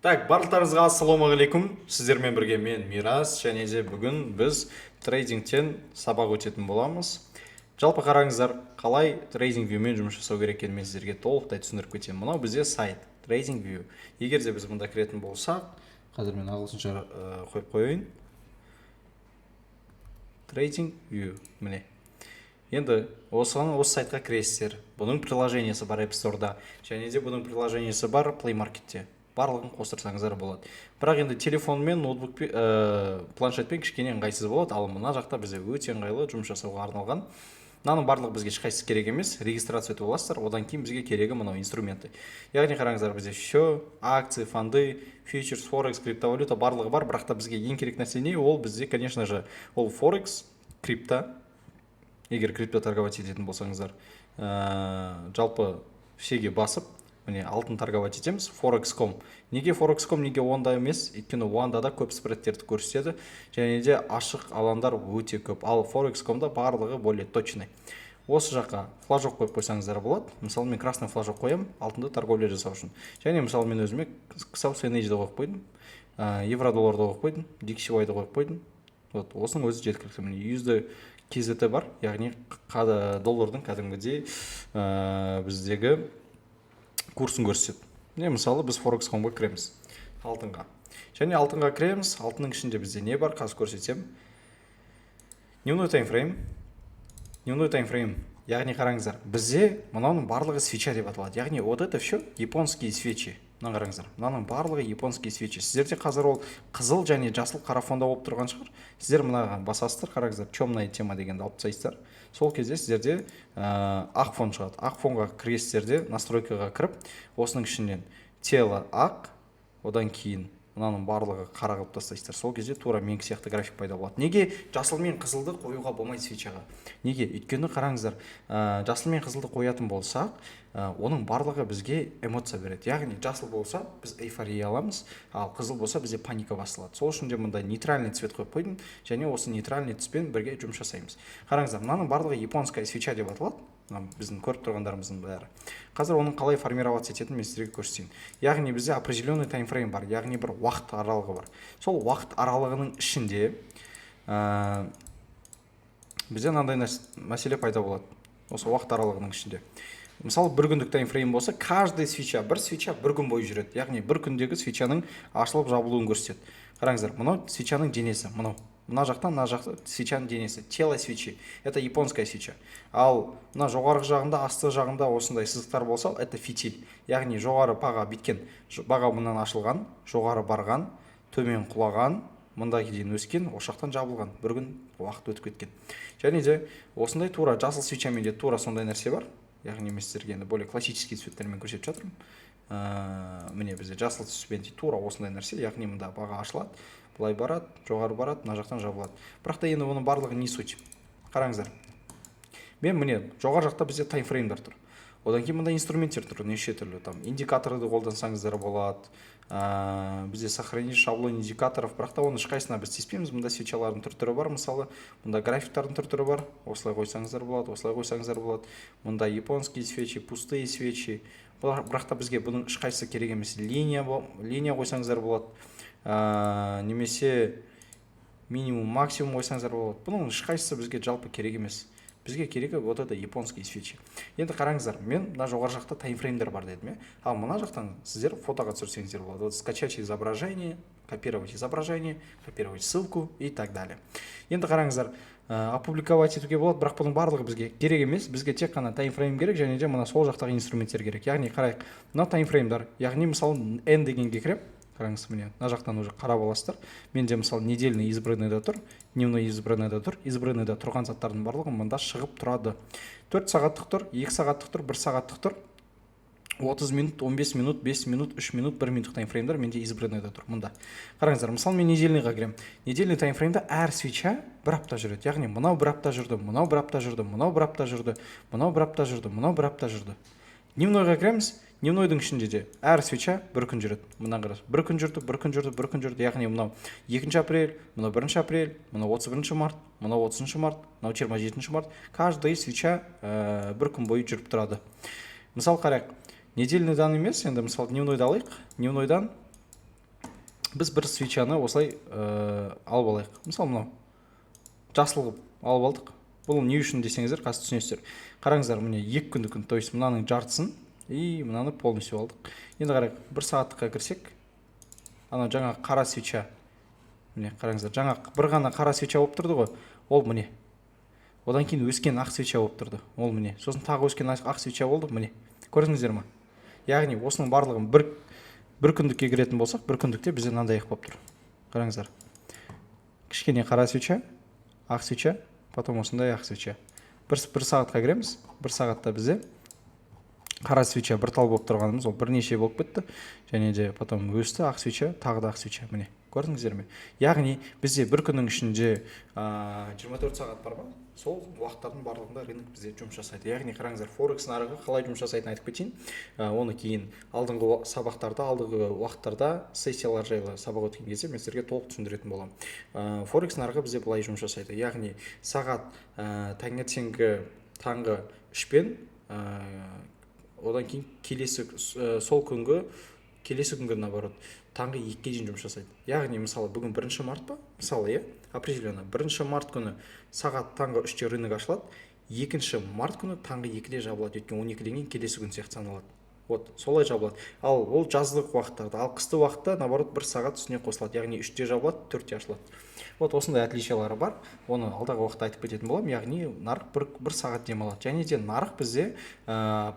Так, барлықтарыңызға ассалаумағалейкум. Сіздермен бірге мен Мирас, және де бүгін біз трейдингтен сабақ өтетін боламыз. Жалпы қараңыздар, қалай TradingViewмен жұмыс жасау керек екенін мен сіздерге толықтай түсіндіріп кетемін. Мынау бізде сайт TradingView. Егер де біз мұнда кіретін болсақ, қазір мен ағылшынша қойып қояйын. TradingView, міне. Енді осы сайтқа кіресіздер. Бұның приложениесі бар App Store'да, және де бұның приложениесі бар Play Market'те. Барлығын қостырсаңыздар болады. Бірақ енді телефонмен, ноутбукпен, планшетпен кішкене ыңғайсыз болады, ал мына жақта бізде өте ыңғайлы жұмыс жасауға арналған. Мынаның барлығы бізге ешқайсысы керек емес, регистрация өтіп аласыздар, одан кейін бізге керегі мынау инструменты. Яғни қараңыздар, бізде все акции, фонды, фьючерс, форекс, криптовалюта барлығы бар, бірақ та бізге ең керек нәрсе не? Ол бізде, конечно же, ол форекс, крипто. Егер крипто торговать ететін болсаңыздар, жалпы всеге басып, міне алтын торговать етеміз. Forex.com. Неге Forex.com, неге онда емес? Өйткені онда да көп спредтерді көрсетеді, және де ашық алаңдар өте көп. Ал Forex.com-да барлығы более точный. Осы жаққа флажок қойып қойсаңыздар болады. Мысалы мен красный флажок қоям, алтынды торговля жасау үшін. Және мысалы мен өзіме South Energy-ді қойып қойдым, евро-долларды қойып қойдым, DXY-ді қойып қойдым. Осының өзі жеткілікті. Міне USD KZT бар, яғни доллардың кәдімгідей біздегі курсын көрсетеді. Мысалы біз Forex.com-ға кіреміз, алтынға. Және алтынға кіреміз, алтынның ішінде бізде не бар, қазір көрсетсем. Дневной таймфрейм. Дневной таймфрейм. Яғни қараңыздар, бізде мынаның барлығы свеча деп аталады. Яғни вот это все японские свечи. Мына қараңыздар, мынаның барлығы японские свечи. Сіздерде қазір ол қызыл және жасыл қара фонда болып тұрған шығар. Сіздер мына басасыздар, қараңыздар, темная тема дегенді алып тастайсыздар. Сол кезде сіздерде ақ фон шығады. Ақ фонға кіресіздерде настройкаға кіріп, осының ішінен тело ақ, одан кейін мынаның барлығы қара қылып тастайсыздар. Сол кезде тура менің сияқты график пайда болады. Неге жасыл мен қызылды қоюға болмайды свечаға? Неге? Өйткені қараңыздар, жасыл мен қызылды қоятын болсақ, оның барлығы бізге эмоция береді. Яғни жасыл болса біз эйфория аламыз, ал қызыл болса бізде паника басылады. Сол үшін де мында нейтральный цвет қойып қойдым, және осы нейтральный түспен бірге жұмыс жасаймыз. Қараңыздар, мынаның барлығы японская свеча деп аталады. Біздің көріп тұрғандарымыздың бәрі. Қазір оның қалай формироваться ететінін мен сіздерге көрсетейін. Яғни бізде определенный таймфрейм бар, яғни бір уақыт аралығы бар. Сол уақыт аралығының ішінде бізде мынандай мәселе пайда болады. Осы уақыт аралығының ішінде. Мысалы, бір күндік таймфрейм болса, каждый свеча, бір свеча бір күн бойы жүреді. Яғни бір күндегі свечаның ашылып жабылуын көрсетеді. Қараңыздар, мынау свечаның денесі, мынау. Мына жақтан, мына жақта свечаның денесі, тело свечи. Это японская свеча. Ал мына жоғарғы жағында, асты жағында осындай сызықтар болса, это фитиль. Яғни жоғары баға биткен, баға мұнан ашылған, жоғары барған, төмен құлаған, мындай дейін өскен, ошақтан жабылған. Бір күн уақыт өтіп кеткен. Және де осындай тура жасыл свечамен де тура сондай нәрсе бар. Яғни мен сіздерге енді более классический цветтермен көрсетіп жатырмын. Міне бізде жасыл түспен тура осындай нәрсе, яғни мында баға ашылады, былай барады, жоғары барады, мына жақтан жабылады. Бірақ та енді оның барлығы не суть? Қараңыздар. Мен міне жоғары жақта бізде таймфреймдер тұр. Одан кейін мында инструменттер тұр, неше түрлі, там индикаторды қолдансаңыздар болады. Бізде сохранить шаблон индикаторов, бірақ та оны ешқайсына біз тиіспейміз. Мында свечалардың түр-түрі бар, мысалы, мында графиктардың түр-түрі бар. Осылай қойсаңыздар болады, осылай қойсаңыздар болады. Мында японские свечи, пустые свечи. Бірақ та бізге бұның ешқайсысы керек емес. Линия қойсаңыздар болады. Немесе минимум, максимум қойсаңыздар болады. Бұның ешқайсысы бізге жалпы керек емес. Бізге керегі вот это японские свечи. Енді қараңыздар, мен мына жоғары жақта таймфреймдер бар дедім. Ал мына жақтан сіздер фотоға түсірсеңіздер болады. Вот скачать изображение, копировать изображение, копировать ссылку и так далее. Енді қараңыздар, опубликовать етуге болады, бірақ бұның барлығы бізге керек емес. Бізге тек қана таймфрейм керек, және де мына сол жақтағы инструменттер керек. Яғни қарайық, мына таймфреймдер, яғни мысалы N дегенге кіріп, қараңыз, міне мына жақтан уже қарап аласыздар. Менде мысалы недельный избранныйда тұр, дневной избранныйда тұр. Избранныйда тұрған заттардың барлығы мында шығып тұрады. 4 сағаттық тұр, 2 сағаттық тұр, 1 сағаттық тұр, 30 минут, 15 минут, 5 минут, 3 минут, 1 минуттық таймфреймдер менде избранныйда тұр. Мында қараңыздар, мысалы мен недельныйға кірем. Недельный таймфреймда әр свеча бір апта жүреді. Яғни мынау бір апта жүрді, мынау бір апта жүрді, мынау бір апта жүрді, мынау бір апта жүрді, мынау бір апта жүрді. Дневнойға кіреміз. Дневнойдың ішінде де әр свеча бір күн жүреді. Мына қарас, бір күн жүрді, бір күн жүрді, бір күн жүрді. Яғни мынау 2 апрель, мынау 1 апрель, мынау 31 март, мынау 30 март, мынау 27 март. Каждый свеча бір күн бойы жүріп тұрады. Мысал қарайық, недельныйдан емес, енді мысалы дневнойды алайық. Дневнойдан біз бір свечаны осылай алып алайық. Мысалы мынау жасыл қылып алып алдық. Бұл не үшін десеңіздер, қазір түсінесіздер. Қараңыздар, міне 2 күндік, то есть мынаның жартысын и мынаны полностью алдық. Енді қарайық, 1 сағаттыққа кірсек, ана жаңа қара свеча. Міне қараңыздар, жаңа бір ғана қара свеча болып тұрды ғой. Ол міне. Одан кейін өскен ақ свеча болып тұрды. Ол міне. Сосын тағы өскен ақ свеча болды, міне. Көрдіңіздер ме? Яғни осының барлығын бір күндікке кіретін болсақ, бір күндікте бізде мынандай болып тұр. Қараңыздар. Кішкене қара свеча, ақ свеча, потом осындай ақ свеча. Бір сағатқа кіреміз. 1 сағатта бізде қара свеча бір тал болып тұрғанымыз, ол бірнеше болып кетті. Және де потом өсті ақ свеча, тағы да ақ свеча. Міне, көрдіңіздер ме? Яғни бізде бір күннің ішінде 24 сағат бар ма? Сол уақыттардың барлығында рынок бізде жұмыс жасайды. Яғни қараңыздар, Форекс нарығы қалай жұмыс жасайтынын айтып кетейін. Оны кейін алдыңғы сабақтарда, алдыңғы уақыттарда сессиялар жайлы сабақ өткен кезде мен сіздерге толық түсіндіретін боламын. Форекс нарығы бізде былай жұмыс жасайды. Яғни сағат таңертеңгі таңғы 3-пен одан кейін келесі сол күнгі келесі күнгі наоборот таңғы 2-ге дейін жұмыс жасайды. Яғни мысалы бүгін 1 март па? Мысалы, определенно 1 март күні сағат таңғы 3-те рынок ашылады, 2 март күні таңғы 2-де жабылады. Өйткені 12-ден кейін келесі күн сияқты саналады. Вот, солай жабылады. Ал ол жаздық уақыттарда, ал қысты уақытта наоборот 1 сағат үстіне қосылады. Яғни 3-те жабылады, 4-те ашылады. Вот осындай отличиялары бар. Оны алдағы уақытта айтып кететін боламын. Яғни нарық 1 сағат демалады. Және де нарық бізде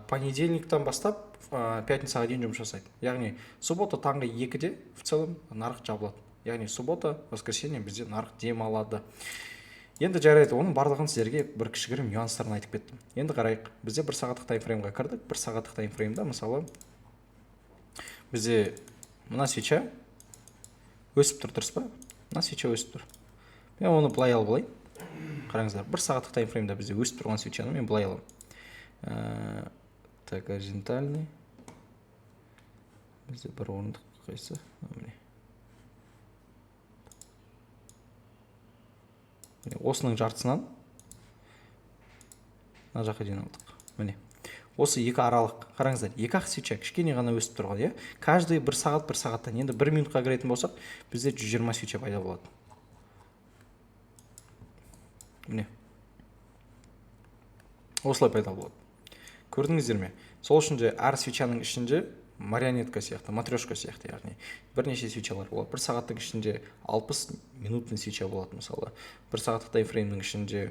понедельниктен бастап пятницаға дейін жұмыс жасайды. Яғни суббота таңғы 2-де в целом нарық жабылады. Яғни суббота, воскресенье бізде нарық демалады. Енді жарайды, оның барлығын сіздерге бір кішігірім нюанстарын айтып кеттім. Енді қарайық, бізде 1 сағаттық таймфреймға кірдік. 1 сағаттық таймфреймда мысалы бізде мына свеча өсіп тұр, дұрыс па? Мына свеча өсіп тұр. Мен оны былай алып алайын. Қараңыздар, 1 сағаттық таймфреймда бізде өсіп тұрған свечаны мен былай аламын. Так, горизонтальный. Бізде бір орындық қайсы? Осының жартысынан мына жаққа дейін алдық. Міне. Осы екі аралық. Қараңыздар, екі ақ свеча кішкене ғана өсіп тұрған, Каждый 1 сағат 1 сағаттан. Енді 1 минутқа кіретін болсақ, бізде 120 свеча пайда болады. Міне. Осылай пайда болады. Көрдіңіздер ме? Сол үшін де әр свечаның ішінде марионетка сияқты, матрешка сияқты, яғни бірнеше свечалар болады. 1 сағаттың ішінде 60 минутный свеча болады мысалы. 1 сағаттық таймфреймнің ішінде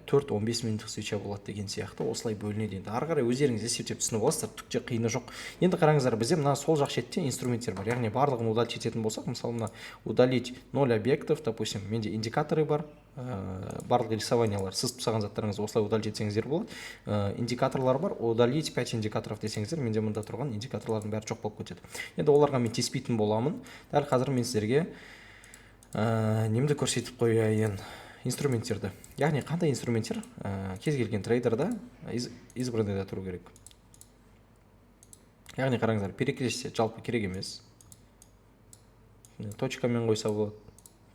4-15 минуттық свеча болады деген сияқты. Осылай бөлінеді. Енді ары қарай өздеріңіз есептеп түсініп аласыздар, түк те қиыны жоқ. Енді қараңыздар, бізде мына сол жақ шетте инструменттер бар. Яғни барлығын удалить ететін болсақ, мысалы мына удалить 0 объектов, допустим, менде индикаторы бар. Барлық рисованиялар, сіз пысаған заттарыңызды осылай удалить етсеңіздер болады. Индикаторлар бар, удалить 5 индикаторов десеңіздер, менде мында тұрған индикаторлардың бәрі жоқ болып кетеді. Енді оларға мен теспейтін боламын. Дәл қазір мен сіздерге немді көрсетіп қояйын, инструменттерді. Яғни қандай инструменттер кез келген трейдерда избранныйда тұру керек. Яғни қараңыздар, перекрестие жалпы керек емес. Точкамен қойса болады.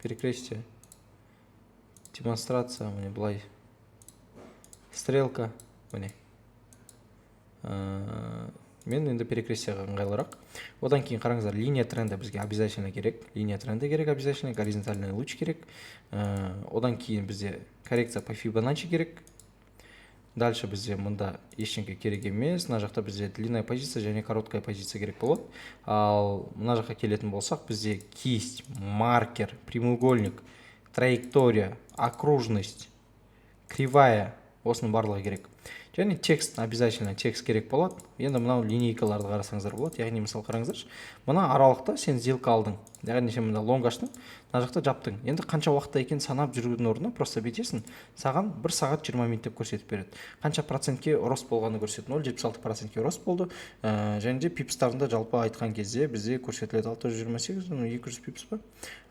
Перекрестие. Демонстрация, міне былай. Стрелка, міне. Мен енді перекрестияға ыңғайлырақ. Одан кейін қараңыздар, линия тренда бізге обязательно керек. Линия тренда керек обязательно, горизонтальный луч керек. Одан кейін бізде коррекция по Fibonacci керек. Дальше бізде мұнда ештеңе керек емес. Мына жақта бізде длинная позиция және короткая позиция керек болады. Ал мына жаққа келетін болсақ, бізде кисть, маркер, прямоугольник, траектория, окружность, кривая, осының барлығы керек. Және текст, обязательно текст керек болады. Енді мынау линейкаларды қарасаңыздар болады. Яғни мысал қараңыздаршы, мына аралықта сен сделка алдың. Яғни сен мында лонг аштың, мына жақта жаптың. Енді қанша уақытта екен санап жүрудің орнына просто бүйтесің, саған 1 сағат 20 минут деп көрсетіп береді. Қанша процентке рост болғаны көрсетеді. 0,76%-ке рост болды. Және де пипстарында жалпы айтқан кезде бізде көрсетіледі 628, 200 пипс па?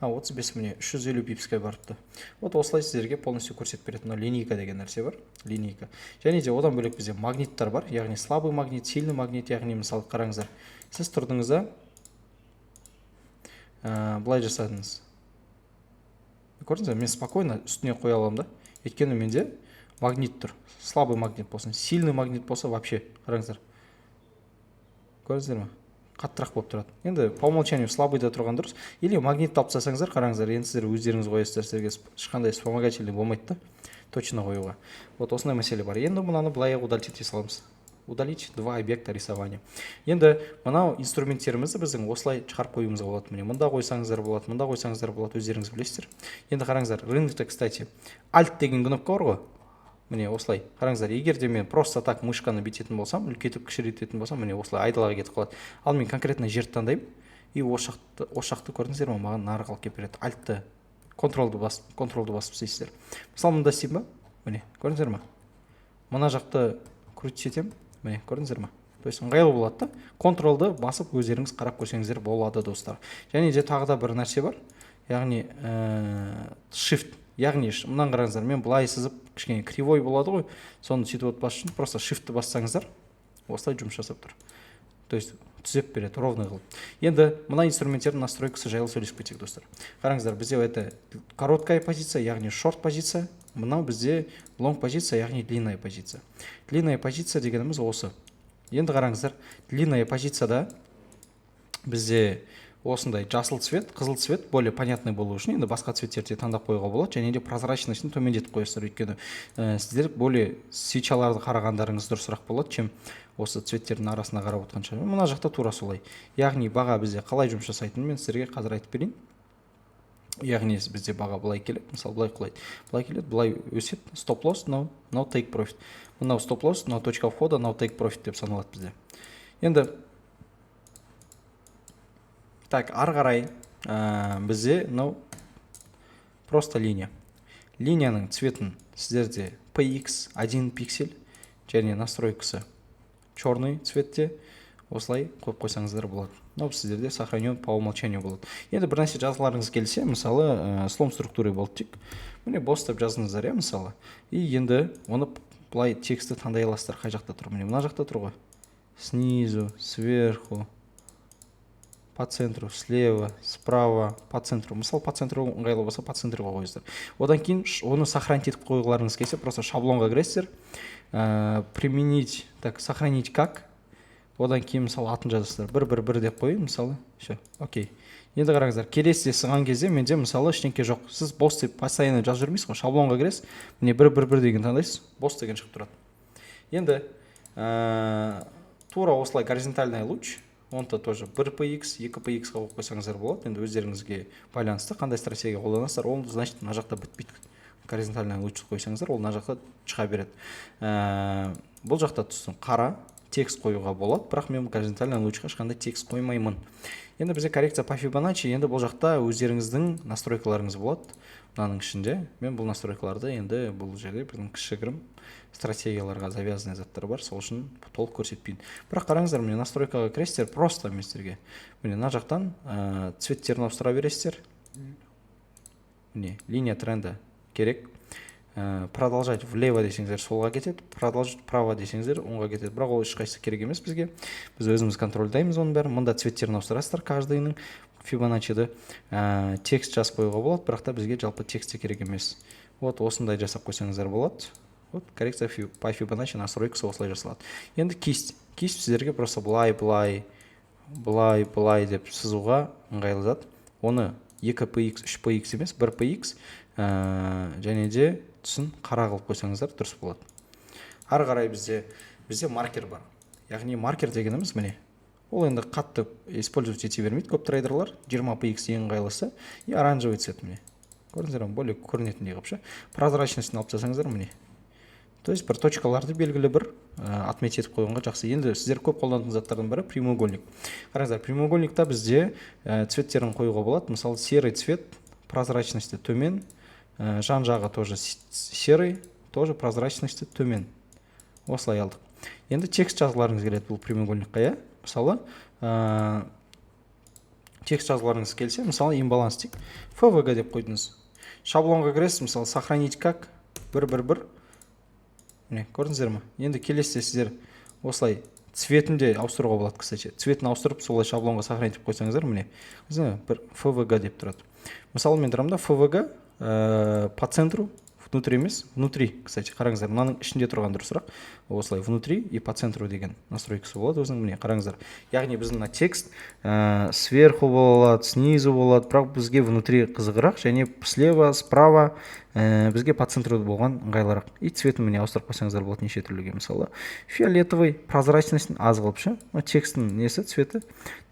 35 міне 350 пипске барыпты. Вот осылай сіздерге полностью көрсетіп береді. Мына линейка деген нәрсе бар. Линейка. Және де одан бөлек бізде магниттар бар. Яғни слабый магнит, сильный магнит, яғни мысалы қараңыздар. Сіз тұрдыңыз да былай жасадыңыз. Көрдіңіз, мен спокойно үстіне қоя аламын да. Өйткені менде магнит тұр. Слабый магнит болсын, сильный магнит болса вообще, қараңыздар. Көрдіңіздер ме? қаттырақ болып тұрады. Енді по умолчанию слабыйда тұрған дұрыс. Или магнитті алып тастасаңыздар, қараңыздар, енді сіздер өздеріңіз қоясыздар, сіздерге ешқандай вспомогательный болмайды да, точно қоюға. Вот осындай мәселе бар. Енді мынаны былай удалить ете саламыз. Удалить два объекта рисования. Енді мынау инструменттерімізді біздің осылай шығарып қоюымызға болады. Міне мында қойсаңыздар болады, мында қойсаңыздар болады, өздеріңіз білесіздер. Енді қараңыздар, рынокта, кстати, Alt деген кнопка бар ғой. Міне осылай. Қараңыздар, егер де мен просто так мышканы бүйтетін болсам, үлкейтіп кішірейтетін болсам, міне осылай айдалаға кетіп қалады. Ал мен конкретно жерді таңдаймын, и осы жақты көрдіңіздер ме, маған нары қалып келіп береді. Альтты, контролды басып істейсіздер. Мысалы мында істеймін ба? Міне, көрдіңіздер ме? Мына жақты крутить етемін. Міне, көрдіңіздер ме? То есть ыңғайлы болады да. Контролды басып өздеріңіз қарап көрсеңіздер болады, достар. Және де тағы да бір нәрсе бар. Яғни shift. Яғни мынаны қараңыздар, мен былай сызып кішкене кривой болады ғой. Соны сөйтіп басу үшін просто shift-ті бассаңыздар, осылай жұмыс жасап тұр. То есть түзеп береді, ровный қылып. Енді мына инструменттердің настройкасы жайлы сөйлесіп кетейік, достар. Қараңыздар, бізде это короткая позиция, яғни шорт позиция. Мынау бізде long позиция, яғни длинная позиция. Длинная позиция дегеніміз осы. Енді қараңыздар, длинная позицияда бізде осындай жасыл цвет, қызыл цвет более понятный болу үшін енді басқа цветтерді таңдап қоюға болады, және де прозрачностьін төмендетіп қоясыздар, өйткені сіздер более свечаларды қарағандарыңыз дұрысырақ болады, чем осы цветтердің арасына қарап отқанша. Мына жақта тура солай. Яғни баға бізде қалай жұмыс жасайтынын мен сіздерге қазір айтып берейін. Яғни бізде баға былай келеді, мысалы былай құлайды. Былай келеді, былай өседі, стоп лосс, no take profit. Мынау стоп лосс, no точка входа, no take profit деп саналады бізде. Енді так, ары қарай бізде просто линия. Линияның цветін сіздерде px 1 пиксель және настройкасы черный цветте осылай қойып қойсаңыздар болады. Сіздерде сохранен по умолчанию болады. Енді бір нәрсе жазыларыңыз келсе, мысалы слом структуры болды тек. Міне бос деп жазыңыздар, мысалы. И енді оны былай тексті таңдай аласыздар, қай жақта тұр. Міне мына жақта тұр ғой. Снизу, сверху, по центру, слева, справа, по центру. Мысалы, по центру ыңғайлы болса, по центрға қойыңыздар. Одан кейін оны сохранить етіп қойғыларыңыз келсе, просто шаблонға кіресіздер. Применить, так, сохранить как. Одан кейін мысалы атын жазасыздар. 1 деп қойын, мысалы. Все, окей. Енді қараңыздар, келесіде сыған кезде менде мысалы ештеңке жоқ. Сіз бос деп постоянно жазып жүрмейсіз ғой, шаблонға кіресіз. Міне 1 деген таңдайсыз, бос деген шығып тұрады. Енді тура осылай горизонтальный луч. Онда тоже 1px, 2px қойып қойсаңыздар болады. Енді өздеріңізге байланысты қандай стратегия қолданасыздар, ол значит мына жақта бітпейді. Горизонтальный луч қойсаңыздар, ол мына жақта шыға береді. Бұл жақта түстің қара текст қоюға болады, бірақ мен горизонтальный лучқа ешқандай текст қоймаймын. Енді бізде коррекция по Fibonacci, енді бұл жақта өздеріңіздің настройкаларыңыз болады. Мынаның ішінде мен бұл настройкаларды енді бұл жерде біздің кішігірім стратегияларға завязанный заттар бар, сол үшін толық көрсетпейін. Бірақ қараңыздар, міне настройкаға кіресіздер, просто местерге. Міне мына жақтан цветтерін ауыстыра бересіздер. Міне линия тренда керек. Продолжать влево десеңіздер солға кетеді, продолжить право десеңіздер оңға кетеді. Бірақ ол ешқайсысы керек емес бізге. Біз өзіміз контрольдаймыз оның бәрін. Мұнда цветтерін ауыстырасыздар каждыйның. Fibonacci'ді текст жазып қоюға болады, бірақ та бізге жалпы текст керек емес. Вот осындай жасап қойсаңыздар болады. Вот коррекция по Fibonacci настройкасы осылай жасалады. Енді кисть. Кисть сіздерге просто былай деп сызуға ыңғайлы зат. Оны 2px, 3px емес, 1px және де түсін қара қылып қойсаңыздар дұрыс болады. Ары қарай бізде маркер бар. Яғни маркер дегеніміз міне. Ол енді қатты использовать ете бермейді көп трейдерлар. 20px ең ыңғайлысы и оранжевый цвет міне. Көрдіңіздер ме, более көрінетіндей қылып ше. Прозрачностьін алып тастасаңыздар міне. То есть бір точкаларды белгілі бір отметь етіп қойғанға жақсы. Енді сіздер көп қолданатын заттардың бірі прямоугольник. Қараңыздар, прямоугольникта бізде цветтерін қоюға болады. Мысалы, серый цвет, прозрачности төмен, жан жағы тоже серый, тоже прозрачности төмен. Осылай алдық. Енді текст жазыларыңыз келеді бұл прямоугольникқа, иә? Мысалы, текст жазыларыңыз келсе, мысалы, имбаланс тек FVG деп қойдыңыз. Шаблонға кіресіз, мысалы, сохранить как 1. Міне, көрдіңіздер ме? Енді келесіде сіздер осылай цветінде ауыстыруға болады, кстати. Цветін ауыстырып, солай шаблонға сохранить етіп қойсаңыздар, міне. FVG деп тұрады. Мысалы, мен тұрамда FVG по центру внутри емес, внутри, кстати, қараңыздар, мынаның ішінде тұрған дұрысырақ. Осылай внутри и по центру деген настройкасы болады өзінің. Міне қараңыздар. Яғни біздің мына текст сверху болады, снизу болады, бірақ бізге внутри қызығырақ, және слева, справа бізге по центру болған ыңғайлырақ. И цветін міне ауыстырып қойсаңыздар болады неше түрліге. Мысалы, фиолетовый, прозрачностьтің аз қылып ше. Текстің несі цветі,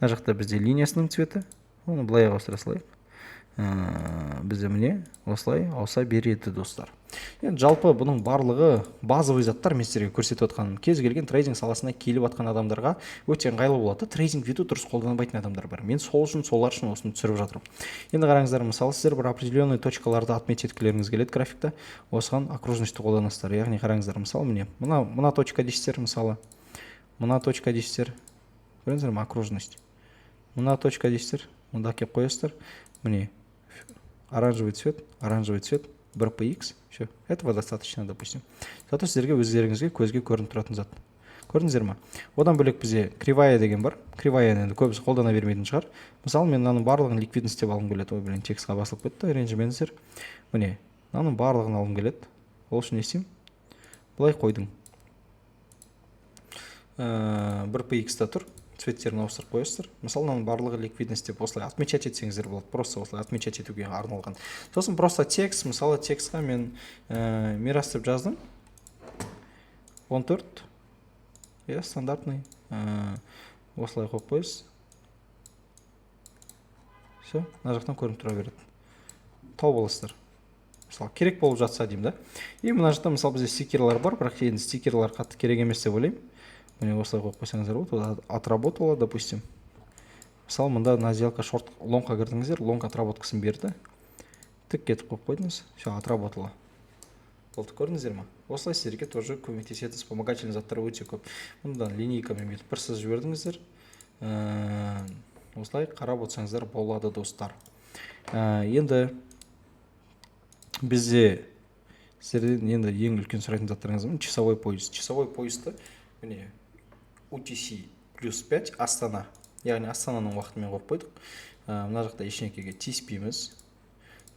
мына жақта бізде линиясының цветі. Оны былай ауыстыра салайық. Бізде міне осылай ауыса береді достар. Енді жалпы бұның барлығы базовый заттар. Мен сіздерге көрсетіп отқан кез келген трейдинг саласына келіп жатқан адамдарға өте ыңғайлы болады. Трейдинг ету дұрыс қолданбайтын адамдар бар. Мен солар үшін осыны түсіріп жатырмын. Енді қараңыздар, мысалы сіздер бір определенный точкаларды отметь еткілеріңіз келеді графикта. Осыған окружностьті қолданасыздар. Яғни қараңыздар, мысалы міне мына точка дейсіздер, мысалы мына точка дейсіздер. Көрдіңіздер ме, окружность. Мына точка дейсіздер, мұнда келіп қоясыздар. Міне оранжевый цвет, 1px, все, этого достаточно, допустим. Зато сіздерге өздеріңізге көзге көрініп тұратын зат. Көрдіңіздер ме? Одан бөлек бізде кривая деген бар. Криваяны енді көбісі қолдана бермейтін шығар. Мысалы, мен мынаның барлығын ликвидность деп алғым келеді. Ой, блин, текстқа басылып кетті, ренжімеңіздер. Міне, мынаның барлығын алғым келеді. Ол үшін не істеймін? Былай қойдым. 1px-та тұр. Цветтерін ауыстырып қойасыздар. Мысалы, мынаның барлығы ликвидность деп осылай отмечать етсеңіздер болады. Просто осылай отмечать етуге арналған. Сосын просто текст, мысалы текстқа мен мирас деп жаздым. 14. Я стандартный. Осылай қойып қойыз. Все, мына жақтан көрініп тұра береді. Тауып аласыздар. Мысалы, керек болып жатса деймін да. И мына жақта мысалы бізде стикерлер бар, бірақ енді стикерлер қатты керек емес деп ойлаймын. Міне осылай қойып қойсаңыздар болады, отработала, допустим. Мысалы, мында на сделка шорт лонгқа кірдіңіздер, лонг отработкасын берді. Тік кетіп қойып қойдыңыз, все, отработала. Болды, көрдіңіздер ме? Осылай сіздерге тоже көмектесетін вспомогательный заттар өте көп. Мұнда линейкамен бүйтіп бір сыз жібердіңіздер. Осылай қарап отырсаңыздар болады, достар. Енді бізде сіздерден енді ең үлкен сұрайтын заттарыңыз часовой пояс. Часовой поясты міне UTC плюс 5 Астана. Яғни Астананың уақытымен қойып қойдық. Мына жақта ешнекеге тиіспейміз.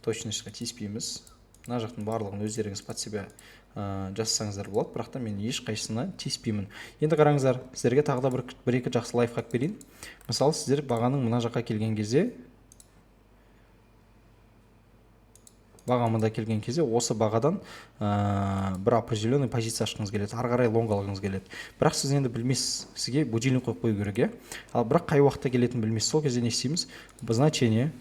Точностьқа тиіспейміз. Мына жақтың барлығын өздеріңіз под себя жасасаңыздар болады, бірақ та мен ешқайсысына тиіспеймін. Енді қараңыздар, сіздерге тағы да бір-екі жақсы лайфхак берейін. Мысалы, сіздер бағаның мына жаққа келген кезде осы бағадан бір определенный позиция ашқыңыз келеді, ары қарай лонг алғыңыз келеді. Бірақ сіз енді білмейсіз, сізге будильник қойып қою керек, ал бірақ қай уақытта келетінін білмейсіз. Сол кезде не істейміз? Значение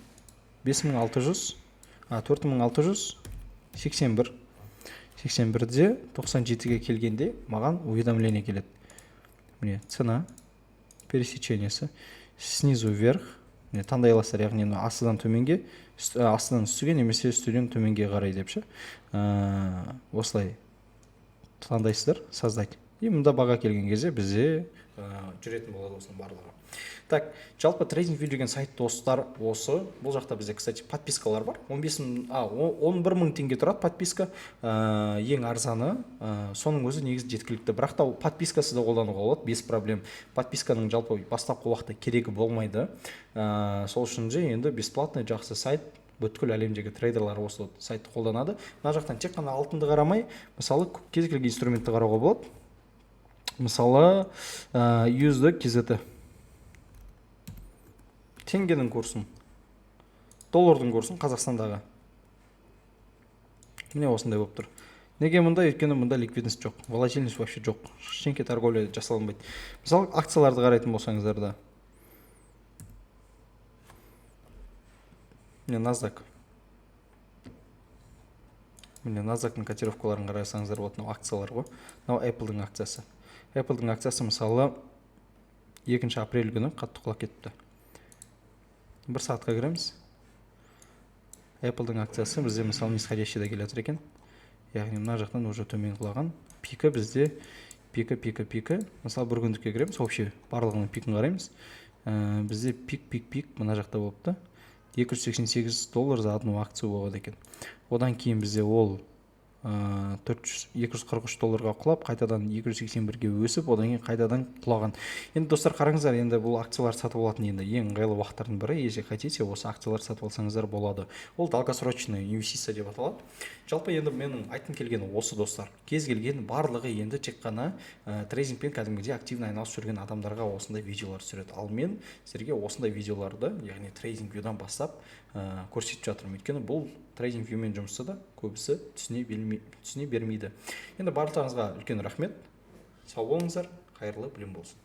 4681 81-де 97-ге келгенде маған уведомление келеді. Міне цена пересечениесі снизу вверх. Таңдай аласыздар, яғни астыдан төменге, астыдан үстіге немесе үстіден төменге қарай деп ше. Осылай таңдайсыздар, создать. И мұнда баға келген кезде бізде жүретін болады осының барлығы. Так, жалпы TradingView деген сайт достар осы. Бұл жақта бізде, кстати, подпискалар бар. 11 мың теңге тұрады подписка. Ең арзаны, соның өзі негізі жеткілікті. Бірақ та подпискасы да қолдануға болады, без проблем. Подписканың жалпы бастапқы уақытта керегі болмайды. Сол үшін же енді бесплатный жақсы сайт. Бүткіл әлемдегі трейдерлар осы сайтты қолданады. Мына жақтан тек қана алтынды қарамай, мысалы, кез келген инструментті қарауға болады. Мысалы, USD KZT. Теңгенің курсын, доллардың курсын Қазақстандағы. Міне осындай болып тұр. Неге мұнда? Өйткені мұнда ликвидность жоқ, волатильность вообще жоқ. Ештеңке торговля жасалынбайды. Мысалы, акцияларды қарайтын болсаңыздар да. Міне NASDAQ. Міне NASDAQ-ның котировкаларын қарасаңыздар болады, мынау акциялар ғой. Мынау Apple-дың акциясы. Apple-дың акциясы мысалы 2 апрель күні қатты құлап кетті. Бір сағатқа кіреміз. Apple-дың акциясы бізде мысалы нисходящийда келе жатыр екен. Яғни мына жақтан уже төмен құлаған. Пика бізде пика. Мысалы бір күндікке кіреміз, вообще барлығының пикін қараймыз. Бізде пик мына жақта болыпты. $288 за одну акцию болады екен. Одан кейін бізде ол $243 құлап, қайтадан 281-ге өсіп, одан кейін қайтадан құлаған. Енді достар, қараңыздар, енді бұл акциялар сатып алатын енді ең ыңғайлы уақыттардың бірі, если хотите, осы акциялар сатып алсаңыздар болады. Ол долгосрочный инвестиция деп аталады. Жалпы енді менің айтқым келгені осы, достар. Кез келген барлығы енді тек қана трейдингпен кәдімгідей активно айналысып жүрген адамдарға осындай видеолар түсіреді. Ал мен сіздерге осындай видеоларды, яғни трейдинг вьюдан бастап көрсетіп жатырмын. Өйткені бұл трейдинг вьюмен жұмысты да көбісі түсіне бермейді. Енді барлықтарыңызға үлкен рахмет. Сау болыңыздар, қайырлы білім болсын.